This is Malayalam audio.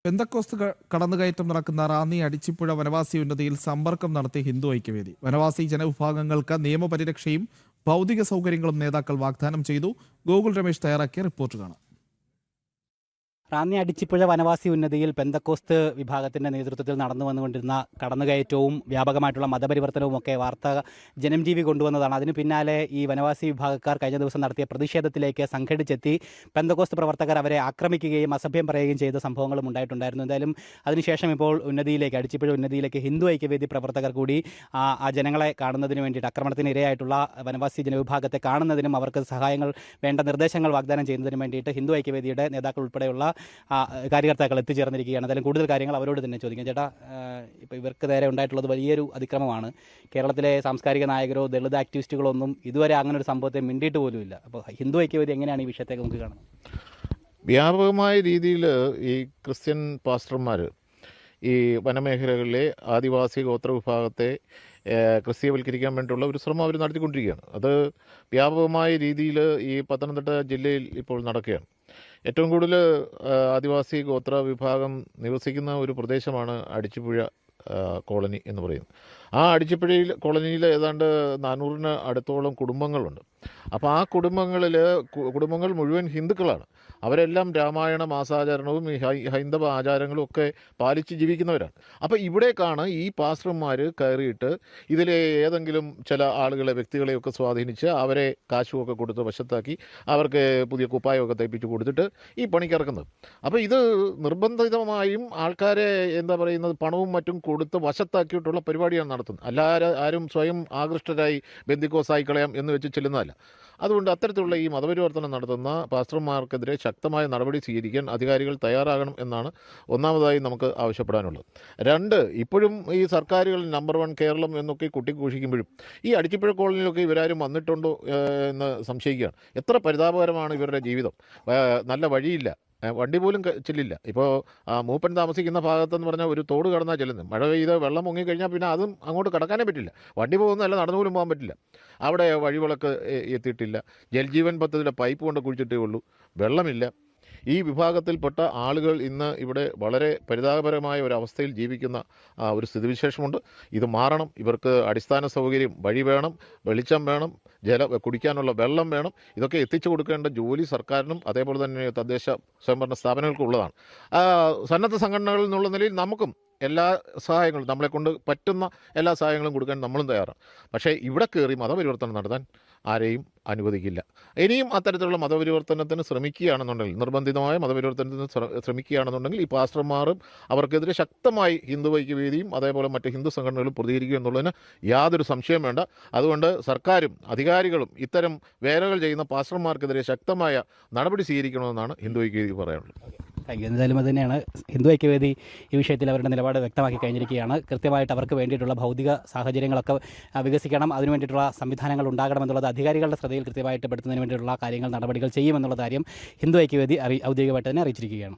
പെന്തക്കോസ്ത് കടന്നുകയറ്റം നടക്കുന്ന റാന്നി അടിച്ചിപ്പുഴ വനവാസി ഉന്നതിയിൽ സമ്പർക്കം നടത്തി ഹിന്ദു ഐക്യവേദി. വനവാസി ജനവിഭാഗങ്ങൾക്ക് നിയമപരിരക്ഷയും ഭൗതിക സൗകര്യങ്ങളും നേതാക്കൾ വാഗ്ദാനം ചെയ്തു. ഗോകുൽ രമേശ് തയ്യാറാക്കിയ റിപ്പോർട്ട് കാണാം. റാന്നി അടിച്ചിപ്പുഴ വനവാസി ഉന്നതിയിൽ പെന്തക്കോസ്ത് വിഭാഗത്തിൻ്റെ നേതൃത്വത്തിൽ നടന്നു വന്നുകൊണ്ടിരുന്ന കടന്നുകയറ്റവും വ്യാപകമായിട്ടുള്ള മതപരിവർത്തനവും ഒക്കെ വാർത്ത ജനം ടി വി കൊണ്ടുവന്നതാണ്. അതിന് പിന്നാലെ ഈ വനവാസി വിഭാഗക്കാർ കഴിഞ്ഞ ദിവസം നടത്തിയ പ്രതിഷേധത്തിലേക്ക് സംഘടിച്ചെത്തി പെന്തക്കോസ്ത് പ്രവർത്തകർ അവരെ ആക്രമിക്കുകയും അസഭ്യം പറയുകയും ചെയ്ത സംഭവങ്ങളും ഉണ്ടായിട്ടുണ്ടായിരുന്നു. എന്തായാലും അതിനുശേഷം ഇപ്പോൾ ഉന്നതിയിലേക്ക് അടിച്ചിപ്പുഴ ഉന്നതിയിലേക്ക് ഹിന്ദു ഐക്യവേദി പ്രവർത്തകർ കൂടി ആ ജനങ്ങളെ കാണുന്നതിന് വേണ്ടിയിട്ട് അക്രമണത്തിന് ഇരയായിട്ടുള്ള വനവാസി ജനവിഭാഗത്തെ കാണുന്നതിനും അവർക്ക് സഹായങ്ങൾ വേണ്ട നിർദ്ദേശങ്ങൾ വാഗ്ദാനം ചെയ്യുന്നതിനും വേണ്ടിയിട്ട് ഹിന്ദു ഐക്യവേദിയുടെ നേതാക്കൾ ഉൾപ്പെടെയുള്ള കാര്യകർത്താക്കൾ എത്തിച്ചേർന്നിരിക്കുകയാണ്. എന്തായാലും കൂടുതൽ കാര്യങ്ങൾ അവരോട് തന്നെ ചോദിക്കാം. ചേട്ടാ, ഇപ്പോൾ ഇവർക്ക് നേരെ ഉണ്ടായിട്ടുള്ളത് വലിയൊരു അതിക്രമമാണ്. കേരളത്തിലെ സാംസ്കാരിക നായകരോ ദളിത് ആക്ടിവിസ്റ്റുകളോ ഒന്നും ഇതുവരെ അങ്ങനെ ഒരു സംഭവത്തെ മിണ്ടിയിട്ട് പോലുമില്ല. അപ്പോൾ ഹിന്ദു ഐക്യവേദി എങ്ങനെയാണ് ഈ വിഷയത്തേക്ക് നമുക്ക് കാണുന്നത്? വ്യാപകമായ രീതിയിൽ ഈ ക്രിസ്ത്യൻ പാസ്റ്റർമാർ ഈ വനമേഖലകളിലെ ആദിവാസി ഗോത്രവിഭാഗത്തെ ക്രിസ്തീയവൽക്കരിക്കാൻ വേണ്ടിയുള്ള ഒരു ശ്രമം അവർ നടത്തിക്കൊണ്ടിരിക്കുകയാണ്. അത് വ്യാപകമായ രീതിയിൽ ഈ പത്തനംതിട്ട ജില്ലയിൽ ഇപ്പോൾ നടക്കുകയാണ്. ഏറ്റവും കൂടുതൽ ആദിവാസി ഗോത്ര വിഭാഗം നിവസിക്കുന്ന ഒരു പ്രദേശമാണ് അടിച്ചിപ്പുഴ കോളനി എന്ന് പറയുന്നത്. ആ അടിച്ചിപ്പുഴയിൽ കോളനിയിൽ ഏതാണ്ട് 400-ന് അടുത്തോളം കുടുംബങ്ങളുണ്ട്. അപ്പോൾ ആ കുടുംബങ്ങൾ മുഴുവൻ ഹിന്ദുക്കളാണ്. അവരെല്ലാം രാമായണ മാസാചരണവും ഹൈന്ദവ ആചാരങ്ങളും ഒക്കെ പാലിച്ച് ജീവിക്കുന്നവരാണ്. അപ്പോൾ ഇവിടേക്കാണ് ഈ പാസ്റ്റർമാർ കയറിയിട്ട് ഇതിലെ ഏതെങ്കിലും ചില വ്യക്തികളെയൊക്കെ സ്വാധീനിച്ച് അവരെ കാശുമൊക്കെ കൊടുത്ത് വശത്താക്കി അവർക്ക് പുതിയ കുപ്പായമൊക്കെ തയ്പ്പിച്ച് കൊടുത്തിട്ട് ഈ പണിക്കിറക്കുന്നത്. അപ്പോൾ ഇത് നിർബന്ധിതമായും ആൾക്കാരെ പണവും മറ്റും കൊടുത്ത് വശത്താക്കിയിട്ടുള്ള പരിപാടിയാണ് നടത്തുന്നത്. ആരും സ്വയം ആകൃഷ്ടരായി ബന്ദിക്കോസായി കളയാം എന്ന് വെച്ച് ചെല്ലുന്നതല്ല. അതുകൊണ്ട് അത്തരത്തിലുള്ള ഈ മതപരിവർത്തനം നടത്തുന്ന പാസ്റ്റർമാർക്കെതിരെ ശക്തമായ നടപടി സ്വീകരിക്കാൻ അധികാരികൾ തയ്യാറാകണം എന്നാണ് ഒന്നാമതായി നമുക്ക് ആവശ്യപ്പെടാനുള്ളത്. രണ്ട്, ഇപ്പോഴും ഈ സർക്കാരുകൾ നമ്പർ 1 കേരളം എന്നൊക്കെ കുട്ടിഘോഷിക്കുമ്പോഴും ഈ അടിച്ചിപ്പുഴ കോളനിയിലൊക്കെ ഇവരാരും വന്നിട്ടുണ്ടോ എന്ന് സംശയിക്കുകയാണ്. എത്ര പരിതാപകരമാണ് ഇവരുടെ ജീവിതം. നല്ല വഴിയില്ല, വണ്ടി പോലും ചെല്ലില്ല. ഇപ്പോൾ മൂപ്പൻ താമസിക്കുന്ന ഭാഗത്തെന്ന് പറഞ്ഞാൽ ഒരു തോട് കടന്നാൽ ചെല്ലുന്നത്. മഴ പെയ്ത് വെള്ളം മുങ്ങിക്കഴിഞ്ഞാൽ പിന്നെ അതും അങ്ങോട്ട് കടക്കാനേ പറ്റില്ല. വണ്ടി പോകുന്നതല്ല, നടന്നു പോലും പോകാൻ പറ്റില്ല. അവിടെ വഴിവിളക്ക് എത്തിയിട്ടില്ല. ജൽജീവൻ പദ്ധതിയുടെ പൈപ്പ് കൊണ്ട് കുഴിച്ചിട്ടേ ഉള്ളൂ. വെള്ളമില്ല. ഈ വിഭാഗത്തിൽപ്പെട്ട ആളുകൾ ഇന്ന് ഇവിടെ വളരെ പരിതാപകരമായ ഒരവസ്ഥയിൽ ജീവിക്കുന്ന ഒരു സ്ഥിതിവിശേഷമുണ്ട്. ഇത് മാറണം. ഇവർക്ക് അടിസ്ഥാന സൗകര്യം, വഴി വേണം, വെളിച്ചം വേണം, കുടിക്കാനുള്ള വെള്ളം വേണം. ഇതൊക്കെ എത്തിച്ചു കൊടുക്കേണ്ട ജോലി സർക്കാരിനും അതേപോലെ തന്നെ തദ്ദേശ സ്വയംഭരണ സ്ഥാപനങ്ങൾക്കും ഉള്ളതാണ്. സന്നദ്ധ സംഘടനകളിൽ നിന്നുള്ള നിലയിൽ നമുക്കും എല്ലാ സഹായങ്ങളും, നമ്മളെക്കൊണ്ട് പറ്റുന്ന എല്ലാ സഹായങ്ങളും കൊടുക്കാൻ നമ്മളും തയ്യാറാണ്. പക്ഷേ ഇവിടെ കയറി മതപരിവർത്തനം നടത്താൻ ആരെയും അനുവദിക്കില്ല. ഇനിയും അത്തരത്തിലുള്ള മതപരിവർത്തനത്തിന് ശ്രമിക്കുകയാണെന്നുണ്ടെങ്കിൽ, നിർബന്ധിതമായ മതപരിവർത്തനത്തിന് ശ്രമിക്കുകയാണെന്നുണ്ടെങ്കിൽ ഈ പാസ്റ്റർമാരും അവർക്കെതിരെ ശക്തമായി ഹിന്ദു ഐക്യവേദിയും അതേപോലെ മറ്റ് ഹിന്ദു സംഘടനകളും പ്രതികരിക്കും എന്നുള്ളതിന് യാതൊരു സംശയം വേണ്ട. അതുകൊണ്ട് സർക്കാരും അധികാരികളും ഇത്തരം വേലകൾ ചെയ്യുന്ന പാസ്റ്റർമാർക്കെതിരെ ശക്തമായ നടപടി സ്വീകരിക്കണമെന്നാണ് ഹിന്ദു ഐക്യവേദി പറയാനുള്ളത്. എന്തായാലും അത് തന്നെയാണ് ഹിന്ദു ഐക്യവേദി ഈ വിഷയത്തിൽ അവരുടെ നിലപാട് വ്യക്തമാക്കി കഴിഞ്ഞിരിക്കുകയാണ്. കൃത്യമായിട്ട് അവർക്ക് വേണ്ടിയിട്ടുള്ള ഭൗതിക സാഹചര്യങ്ങളൊക്കെ വികസിക്കണം, അതിനു വേണ്ടിയിട്ടുള്ള സംവിധാനങ്ങൾ ഉണ്ടാകണമെന്നുള്ളത് അധികാരികളുടെ ശ്രദ്ധയിൽ കൃത്യമായിട്ട് പെടുത്തുന്നതിന് വേണ്ടിയിട്ടുള്ള കാര്യങ്ങൾ, നടപടികൾ ചെയ്യുമെന്നുള്ള കാര്യം ഹിന്ദു ഐക്യവേദി ഔദ്യോഗികമായിട്ട് തന്നെ അറിയിച്ചിരിക്കുകയാണ്.